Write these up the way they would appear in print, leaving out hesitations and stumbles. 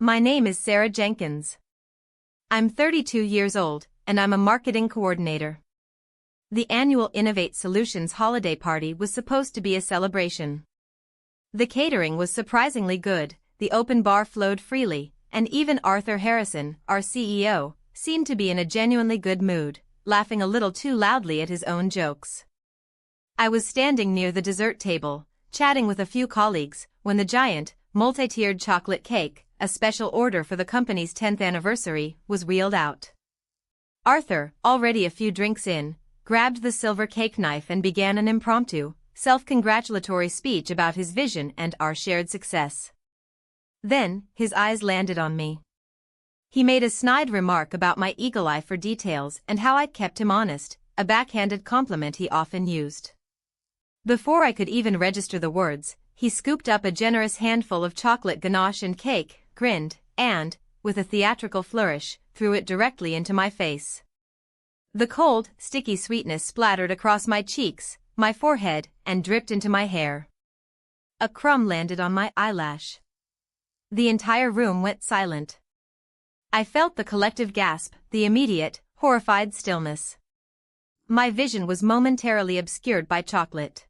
My name is Sarah Jenkins. I'm 32 years old, and I'm a marketing coordinator. The annual Innovate Solutions holiday party was supposed to be a celebration. The catering was surprisingly good, the open bar flowed freely, and even Arthur Harrison, our CEO, seemed to be in a genuinely good mood, laughing a little too loudly at his own jokes. I was standing near the dessert table, chatting with a few colleagues, when the giant, multi-tiered chocolate cake, a special order for the company's 10th anniversary, was wheeled out. Arthur, already a few drinks in, grabbed the silver cake knife and began an impromptu, self-congratulatory speech about his vision and our shared success. Then, his eyes landed on me. He made a snide remark about my eagle eye for details and how I kept him honest, a backhanded compliment he often used. Before I could even register the words, he scooped up a generous handful of chocolate ganache and cake, grinned, and, with a theatrical flourish, threw it directly into my face. The cold, sticky sweetness splattered across my cheeks, my forehead, and dripped into my hair. A crumb landed on my eyelash. The entire room went silent. I felt the collective gasp, the immediate, horrified stillness. My vision was momentarily obscured by chocolate.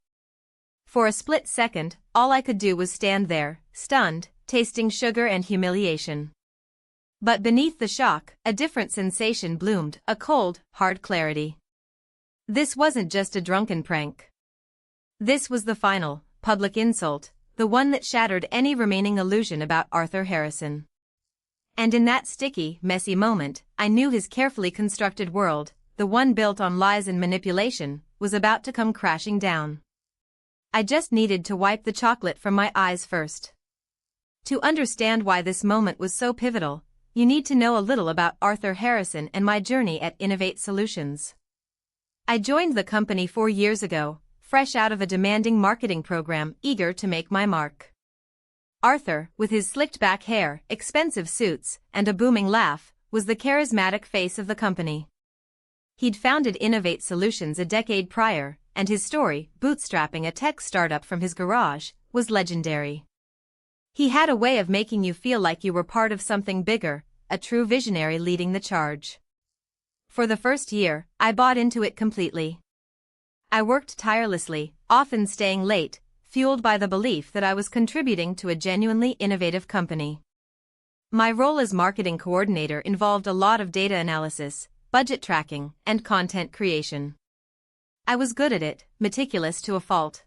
For a split second, all I could do was stand there, stunned, tasting sugar and humiliation. But beneath the shock, a different sensation bloomed, a cold, hard clarity. This wasn't just a drunken prank. This was the final, public insult, the one that shattered any remaining illusion about Arthur Harrison. And in that sticky, messy moment, I knew his carefully constructed world, the one built on lies and manipulation, was about to come crashing down. I just needed to wipe the chocolate from my eyes first. To understand why this moment was so pivotal, you need to know a little about Arthur Harrison and my journey at Innovate Solutions. I joined the company 4 years ago, fresh out of a demanding marketing program, eager to make my mark. Arthur, with his slicked-back hair, expensive suits, and a booming laugh, was the charismatic face of the company. He'd founded Innovate Solutions a decade prior, and his story, bootstrapping a tech startup from his garage, was legendary. He had a way of making you feel like you were part of something bigger, a true visionary leading the charge. For the first year, I bought into it completely. I worked tirelessly, often staying late, fueled by the belief that I was contributing to a genuinely innovative company. My role as marketing coordinator involved a lot of data analysis, budget tracking, and content creation. I was good at it, meticulous to a fault.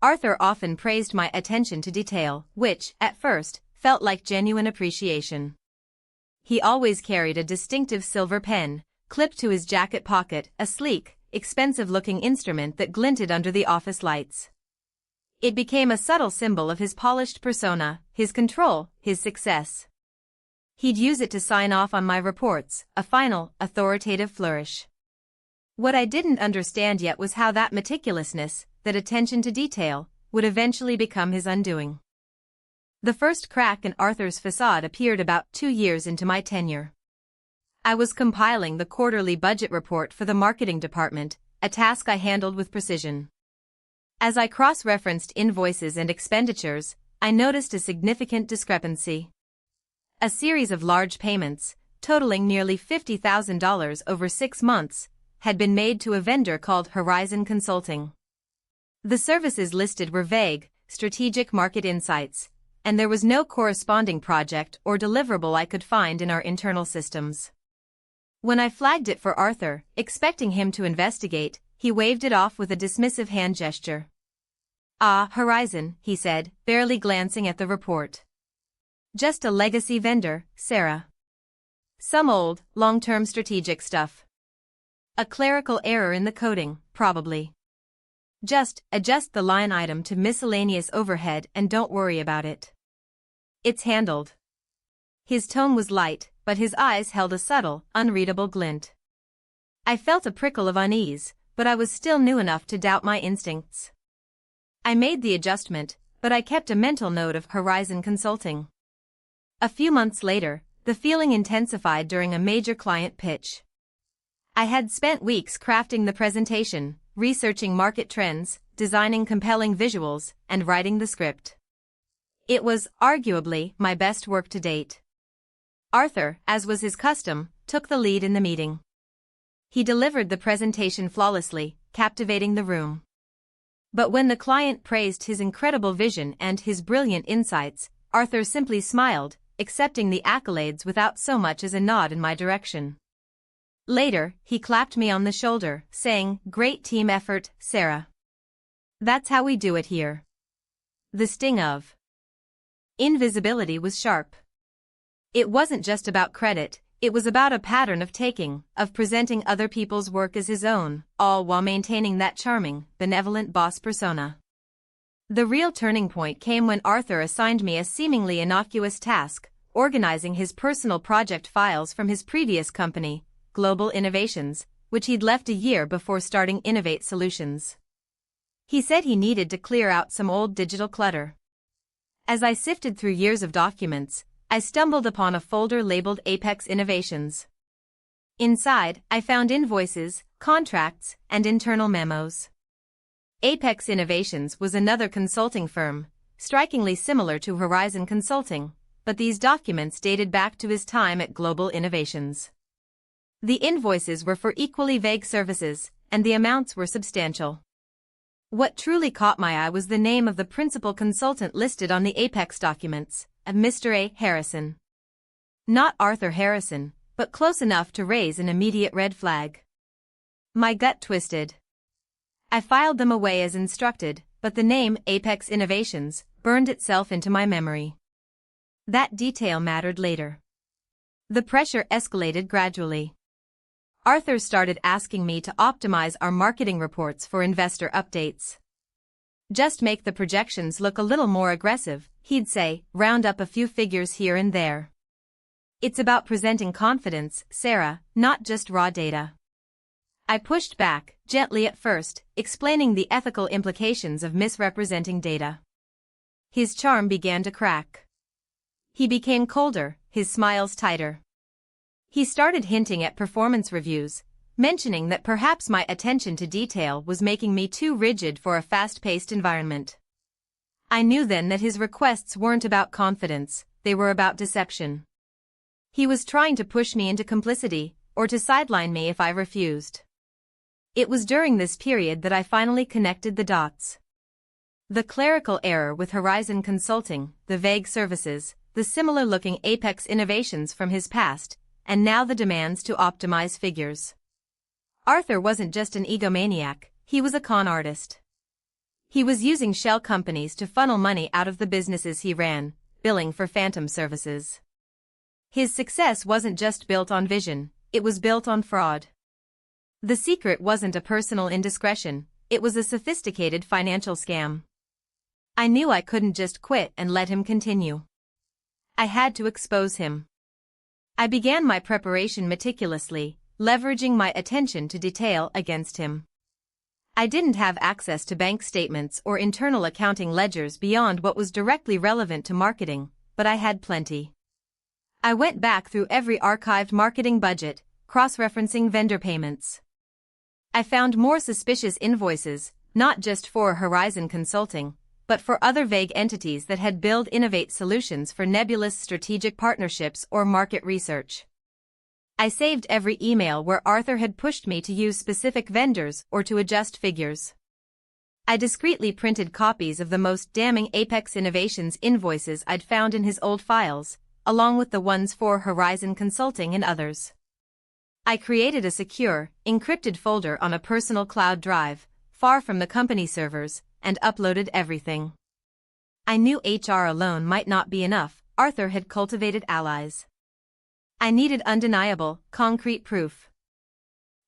Arthur often praised my attention to detail, which, at first, felt like genuine appreciation. He always carried a distinctive silver pen, clipped to his jacket pocket, a sleek, expensive-looking instrument that glinted under the office lights. It became a subtle symbol of his polished persona, his control, his success. He'd use it to sign off on my reports, a final, authoritative flourish. What I didn't understand yet was how that meticulousness, that attention to detail, would eventually become his undoing. The first crack in Arthur's facade appeared about 2 years into my tenure. I was compiling the quarterly budget report for the marketing department, a task I handled with precision. As I cross-referenced invoices and expenditures, I noticed a significant discrepancy. A series of large payments, totaling nearly $50,000 over 6 months, had been made to a vendor called Horizon Consulting. The services listed were vague, strategic market insights, and there was no corresponding project or deliverable I could find in our internal systems. When I flagged it for Arthur, expecting him to investigate, he waved it off with a dismissive hand gesture. "Ah, Horizon," he said, barely glancing at the report. "Just a legacy vendor, Sarah. Some old, long-term strategic stuff. A clerical error in the coding, probably. Just adjust the line item to miscellaneous overhead and don't worry about it. It's handled." His tone was light, but his eyes held a subtle, unreadable glint. I felt a prickle of unease, but I was still new enough to doubt my instincts. I made the adjustment, but I kept a mental note of Horizon Consulting. A few months later, the feeling intensified during a major client pitch. I had spent weeks crafting the presentation, researching market trends, designing compelling visuals, and writing the script. It was, arguably, my best work to date. Arthur, as was his custom, took the lead in the meeting. He delivered the presentation flawlessly, captivating the room. But when the client praised his incredible vision and his brilliant insights, Arthur simply smiled, accepting the accolades without so much as a nod in my direction. Later, he clapped me on the shoulder, saying, "Great team effort, Sarah. That's how we do it here." The sting of invisibility was sharp. It wasn't just about credit, it was about a pattern of taking, of presenting other people's work as his own, all while maintaining that charming, benevolent boss persona. The real turning point came when Arthur assigned me a seemingly innocuous task, organizing his personal project files from his previous company, Global Innovations, which he'd left a year before starting Innovate Solutions. He said he needed to clear out some old digital clutter. As I sifted through years of documents, I stumbled upon a folder labeled Apex Innovations. Inside, I found invoices, contracts, and internal memos. Apex Innovations was another consulting firm, strikingly similar to Horizon Consulting, but these documents dated back to his time at Global Innovations. The invoices were for equally vague services, and the amounts were substantial. What truly caught my eye was the name of the principal consultant listed on the Apex documents, Mr. A. Harrison. Not Arthur Harrison, but close enough to raise an immediate red flag. My gut twisted. I filed them away as instructed, but the name Apex Innovations burned itself into my memory. That detail mattered later. The pressure escalated gradually. Arthur started asking me to optimize our marketing reports for investor updates. Just make the projections look a little more aggressive, he'd say, round up a few figures here and there. It's about presenting confidence, Sarah, not just raw data. I pushed back, gently at first, explaining the ethical implications of misrepresenting data. His charm began to crack. He became colder, his smiles tighter. He started hinting at performance reviews, mentioning that perhaps my attention to detail was making me too rigid for a fast-paced environment. I knew then that his requests weren't about confidence, they were about deception. He was trying to push me into complicity, or to sideline me if I refused. It was during this period that I finally connected the dots. The clerical error with Horizon Consulting, the vague services, the similar-looking Apex Innovations from his past, and now the demands to optimize figures. Arthur wasn't just an egomaniac, he was a con artist. He was using shell companies to funnel money out of the businesses he ran, billing for phantom services. His success wasn't just built on vision, it was built on fraud. The secret wasn't a personal indiscretion, it was a sophisticated financial scam. I knew I couldn't just quit and let him continue. I had to expose him. I began my preparation meticulously, leveraging my attention to detail against him. I didn't have access to bank statements or internal accounting ledgers beyond what was directly relevant to marketing, but I had plenty. I went back through every archived marketing budget, cross-referencing vendor payments. I found more suspicious invoices, not just for Horizon Consulting, but for other vague entities that had billed Innovate Solutions for nebulous strategic partnerships or market research. I saved every email where Arthur had pushed me to use specific vendors or to adjust figures. I discreetly printed copies of the most damning Apex Innovations invoices I'd found in his old files, along with the ones for Horizon Consulting and others. I created a secure, encrypted folder on a personal cloud drive, far from the company servers, and uploaded everything. I knew HR alone might not be enough, Arthur had cultivated allies. I needed undeniable, concrete proof.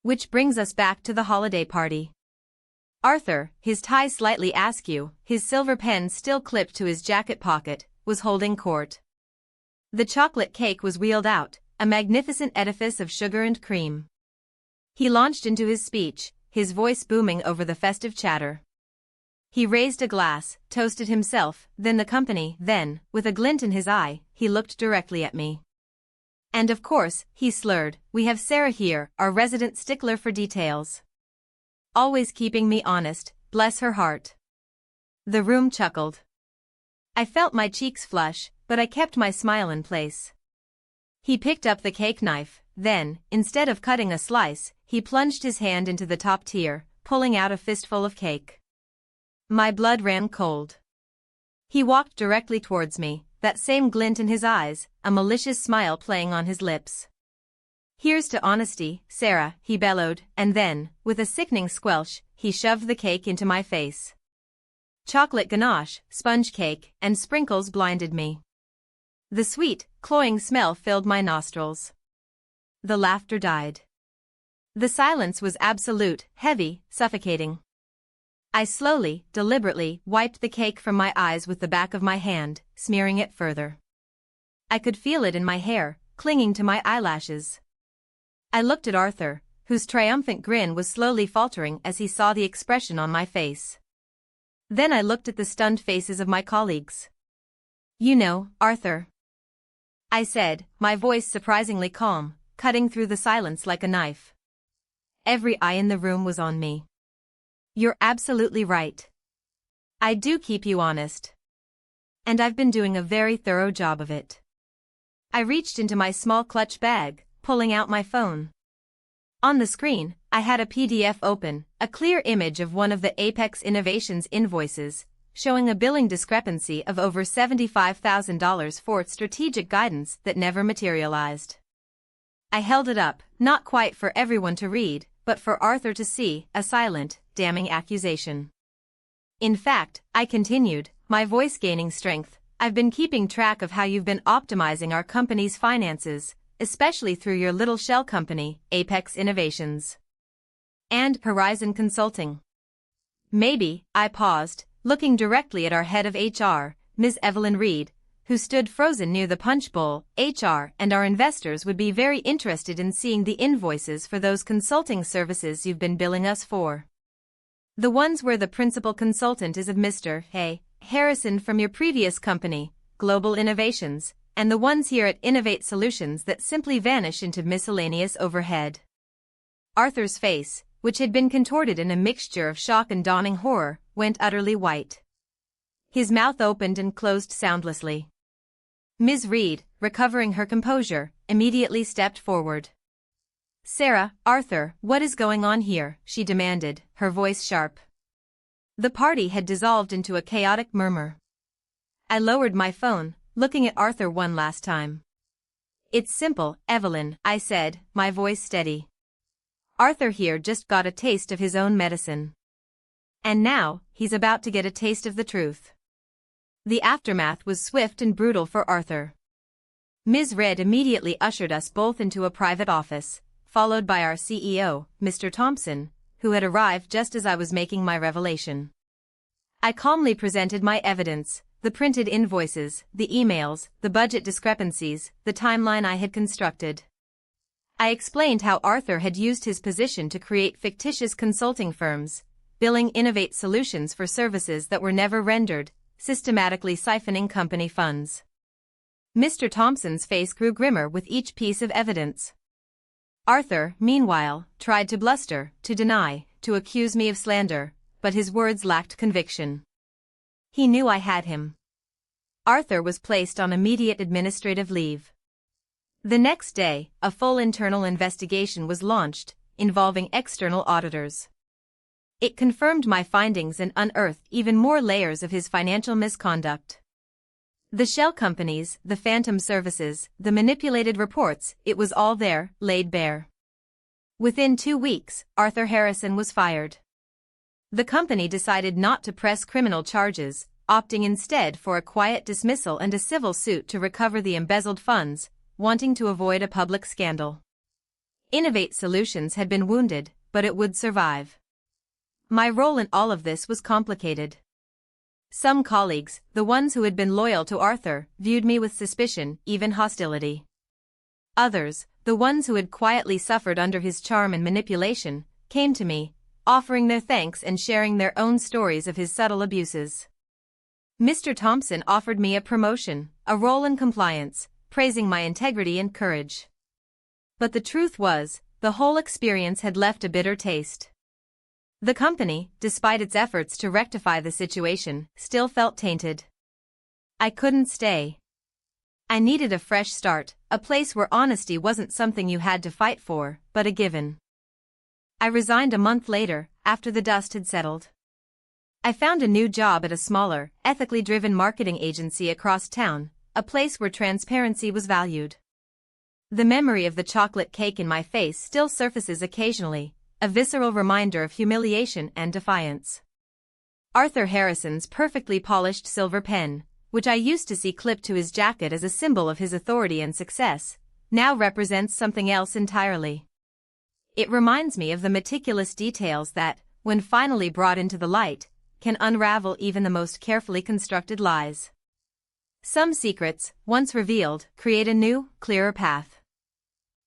Which brings us back to the holiday party. Arthur, his tie slightly askew, his silver pen still clipped to his jacket pocket, was holding court. The chocolate cake was wheeled out, a magnificent edifice of sugar and cream. He launched into his speech, his voice booming over the festive chatter. He raised a glass, toasted himself, then the company, then, with a glint in his eye, he looked directly at me. And of course, he slurred, "We have Sarah here, our resident stickler for details. Always keeping me honest, bless her heart." The room chuckled. I felt my cheeks flush, but I kept my smile in place. He picked up the cake knife, then, instead of cutting a slice, he plunged his hand into the top tier, pulling out a fistful of cake. My blood ran cold. He walked directly towards me, that same glint in his eyes, a malicious smile playing on his lips. "Here's to honesty, Sarah," he bellowed, and then, with a sickening squelch, he shoved the cake into my face. Chocolate ganache, sponge cake, and sprinkles blinded me. The sweet, cloying smell filled my nostrils. The laughter died. The silence was absolute, heavy, suffocating. I slowly, deliberately, wiped the cake from my eyes with the back of my hand, smearing it further. I could feel it in my hair, clinging to my eyelashes. I looked at Arthur, whose triumphant grin was slowly faltering as he saw the expression on my face. Then I looked at the stunned faces of my colleagues. "You know, Arthur," I said, my voice surprisingly calm, cutting through the silence like a knife. Every eye in the room was on me. "You're absolutely right. I do keep you honest. And I've been doing a very thorough job of it." I reached into my small clutch bag, pulling out my phone. On the screen, I had a PDF open, a clear image of one of the Apex Innovations invoices, showing a billing discrepancy of over $75,000 for strategic guidance that never materialized. I held it up, not quite for everyone to read, but for Arthur to see, a silent, damning accusation. "In fact," I continued, my voice gaining strength, "I've been keeping track of how you've been optimizing our company's finances, especially through your little shell company, Apex Innovations. And Horizon Consulting." Maybe, I paused, looking directly at our head of HR, Ms. Evelyn Reed, who stood frozen near the punch bowl. "HR and our investors would be very interested in seeing the invoices for those consulting services you've been billing us for. The ones where the principal consultant is of Mr. Harrison from your previous company, Global Innovations, and the ones here at Innovate Solutions that simply vanish into miscellaneous overhead." Arthur's face, which had been contorted in a mixture of shock and dawning horror, went utterly white. His mouth opened and closed soundlessly. Ms. Reed, recovering her composure, immediately stepped forward. "Sarah, Arthur, what is going on here?" she demanded, her voice sharp. The party had dissolved into a chaotic murmur. I lowered my phone, looking at Arthur one last time. "It's simple, Evelyn," I said, my voice steady. "Arthur here just got a taste of his own medicine. And now, he's about to get a taste of the truth." The aftermath was swift and brutal for Arthur. Ms. Reed immediately ushered us both into a private office, followed by our CEO, Mr. Thompson, who had arrived just as I was making my revelation. I calmly presented my evidence, the printed invoices, the emails, the budget discrepancies, the timeline I had constructed. I explained how Arthur had used his position to create fictitious consulting firms, billing Innovate Solutions for services that were never rendered, systematically siphoning company funds. Mr. Thompson's face grew grimmer with each piece of evidence. Arthur, meanwhile, tried to bluster, to deny, to accuse me of slander, but his words lacked conviction. He knew I had him. Arthur was placed on immediate administrative leave. The next day, a full internal investigation was launched, involving external auditors. It confirmed my findings and unearthed even more layers of his financial misconduct. The shell companies, the phantom services, the manipulated reports, it was all there, laid bare. Within 2 weeks, Arthur Harrison was fired. The company decided not to press criminal charges, opting instead for a quiet dismissal and a civil suit to recover the embezzled funds, wanting to avoid a public scandal. Innovate Solutions had been wounded, but it would survive. My role in all of this was complicated. Some colleagues, the ones who had been loyal to Arthur, viewed me with suspicion, even hostility. Others, the ones who had quietly suffered under his charm and manipulation, came to me, offering their thanks and sharing their own stories of his subtle abuses. Mr. Thompson offered me a promotion, a role in compliance, praising my integrity and courage. But the truth was, the whole experience had left a bitter taste. The company, despite its efforts to rectify the situation, still felt tainted. I couldn't stay. I needed a fresh start, a place where honesty wasn't something you had to fight for, but a given. I resigned a month later, after the dust had settled. I found a new job at a smaller, ethically driven marketing agency across town, a place where transparency was valued. The memory of the chocolate cake in my face still surfaces occasionally, a visceral reminder of humiliation and defiance. Arthur Harrison's perfectly polished silver pen, which I used to see clipped to his jacket as a symbol of his authority and success, now represents something else entirely. It reminds me of the meticulous details that, when finally brought into the light, can unravel even the most carefully constructed lies. Some secrets, once revealed, create a new, clearer path.